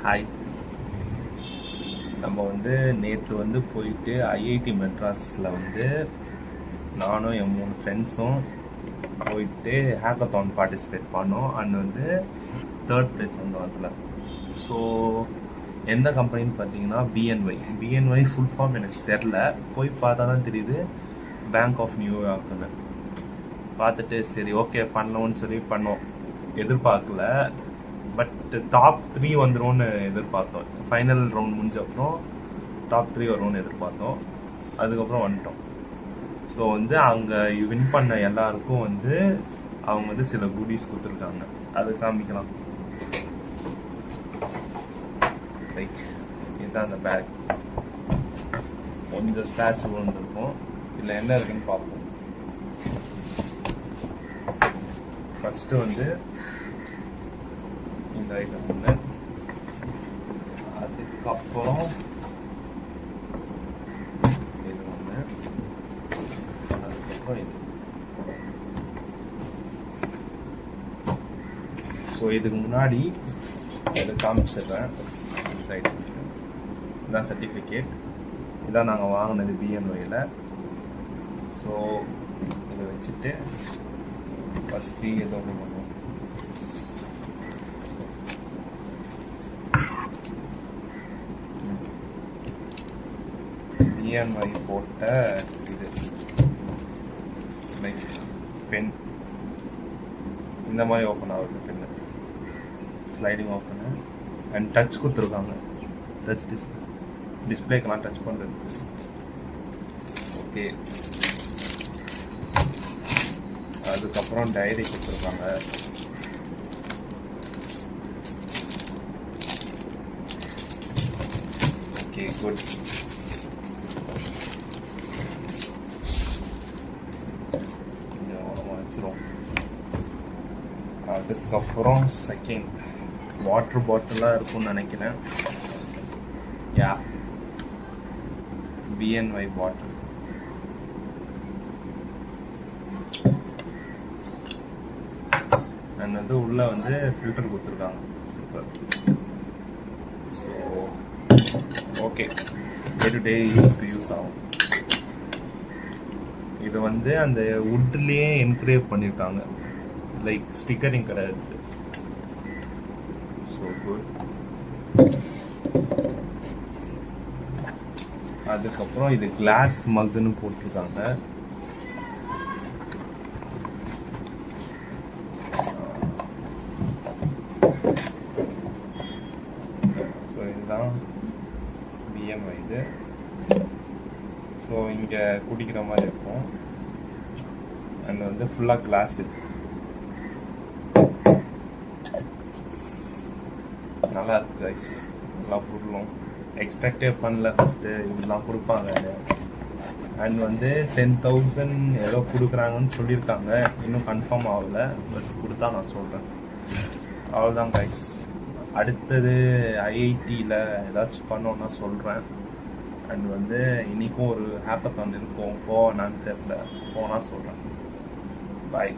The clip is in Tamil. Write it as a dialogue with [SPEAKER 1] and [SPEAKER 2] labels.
[SPEAKER 1] ஹாய். நம்ம நேற்று போயிட்டு ஐஐடி மெட்ராஸில் நானும் என் 3 ஃப்ரெண்ட்ஸும் போயிட்டு ஹேக்கத்தான் பார்ட்டிசிபேட் பண்ணோம். அண்ட் 3rd ப்ரைஸ் வந்தோம் அதில். ஸோ எந்த கம்பெனின்னு பார்த்தீங்கன்னா பிஎன்ஒய் ஃபுல் ஃபார்ம் எனக்கு தெரில, போய் பார்த்தா தான் தெரியுது பேங்க் ஆஃப் நியூயார்க்குன்னு. பார்த்துட்டு சரி ஓகே பண்ணலாம்னு சொல்லி பண்ணோம். எதிர்பார்க்கல, பட் டாப் 3 வந்துரும்னு எதிர்பார்த்தோம். ஃபைனல் ரவுண்ட் முடிஞ்ச அப்புறம் டாப் 3 வரும்னு எதிர்பார்த்தோம். அதுக்கப்புறம் வந்துட்டோம். ஸோ அங்கே வின் பண்ண எல்லாருக்கும் அவங்க சில குடீஸ் கொடுத்துருக்காங்க. அது காமிக்கலாம். லைக் இதுதான் அந்த பேக். கொஞ்சம் ஸ்க்ராட்ச் விழுந்துருக்கும். இதில் என்ன இருக்குன்னு பார்ப்போம். ஃபஸ்ட்டு இந்த ஐட்டம் அதுக்கப்புறம் இது அதுக்கப்புறம் இது. ஸோ இதுக்கு முன்னாடி இதை காமிச்சிடுறேன். இதுதான் சர்டிஃபிகேட். இதான் நாங்கள் வாங்கினது பிஎன்ஒயில். ஸோ இதை வச்சுட்டு ஃபஸ்ட்டு ஏதோ ஒன்று பண்ணுவோம். பிஎன்ஒய் போட்ட இது லைக் பென் இந்த மாதிரி ஓப்பன் ஆகுது. Pen sliding open and touch கொடுத்துருக்காங்க. டச் டிஸ்பிளேக்கெல்லாம் டச் பண்ணுறது. ஓகே, அதுக்கப்புறம் டைரி கொடுத்துருக்காங்க. Okay good. வச்சிரும். அதுக்கப்புறம் செகண்ட் வாட்டர் பாட்டிலாக இருக்கும்னு நினைக்கிறேன். யா, பிஎன்ஒய் பாட்டில். அண்ட் உள்ள ஃபில்டர் கொடுத்துருக்காங்க. Super. So okay, day to day use ஆகும். இது அந்த வுட்லேயே என்கிரேவ் பண்ணியிருக்காங்க. லைக் ஸ்டிக்கரிங் கிடையாது. So good. அதுக்கப்புறம் இது கிளாஸ் மக்குன்னு போட்டிருக்காங்க. ஸோ இதுதான் பிஎன்ஒய் இது. ஸோ இங்கே குடிக்கிற மாதிரி இருக்கும். அண்ட் ஃபுல்லாக கிளாஸ். நல்லா இருக்கு கைஸ். எல்லா பொருளும் எக்ஸ்பெக்டே பண்ணல. ஃபஸ்ட்டு இதெல்லாம் கொடுப்பாங்க. அண்ட் 10,000 ஏதோ கொடுக்குறாங்கன்னு சொல்லியிருக்காங்க. இன்னும் கன்ஃபார்ம் ஆகலை, பட் கொடுத்தா நான் சொல்கிறேன். அவ்வளோதான் கைஸ். அடுத்தது ஐஐடியில் ஏதாச்சும் பண்ணோன்னா சொல்கிறேன். அண்ட் இன்றைக்கும் ஒரு ஹேக்கத்தான் இருக்கும். போனான்னு தெரில, போனால் சொல்கிறேன். பாய்.